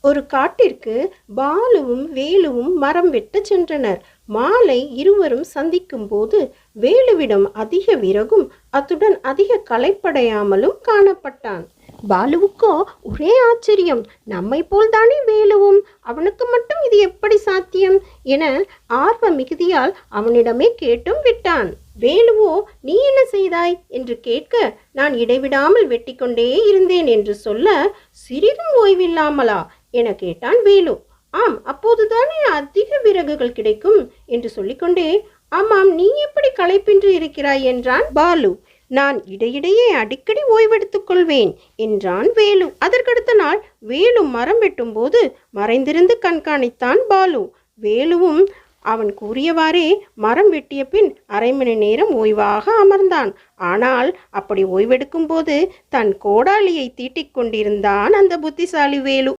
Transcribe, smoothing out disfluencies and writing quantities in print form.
ஒரு காட்டிற்கு பாலுவும் வேலுவும் மரம் வெட்டச் சென்றனர். மாலை இருவரும் சந்திக்கும் போது வேலுவிடம் அதிக விறகும் அத்துடன் அதிக களைப்படையாமலும் காணப்பட்டான். பாலுவுக்கோ ஒரே ஆச்சரியம். நம்மை போல்தானே வேலுவும், அவனுக்கு மட்டும் இது எப்படி சாத்தியம் என ஆர்வ மிகுதியால் அவனிடமே கேட்டும் விட்டான். வேலுவோ, நீ என்ன செய்தாய் என்று கேட்க, நான் இடைவிடாமல் வெட்டி கொண்டே இருந்தேன் என்று சொல்ல, சிறிதும் ஓய்வில்லாமலா என கேட்டான் வேலு. ஆம், அப்போதுதானே அதிக விறகுகள் கிடைக்கும் என்று சொல்லிக்கொண்டே, ஆமாம், நீ எப்படி களைப்பின்றி இருக்கிறாய் என்றான் பாலு. நான் இடையிடையே அடிக்கடி ஓய்வெடுத்துக் கொள்வேன் என்றான் வேலு. அதற்கடுத்த நாள் வேலு மரம் வெட்டும் போது மறைந்திருந்து கண்காணித்தான் பாலு. வேலுவும் அவன் கூறியவாறே மரம் வெட்டிய பின் அரை மணி நேரம் ஓய்வாக அமர்ந்தான். ஆனால் அப்படி ஓய்வெடுக்கும் போது தன் கோடாலியை தீட்டிக் கொண்டிருந்தான் அந்த புத்திசாலி வேலு.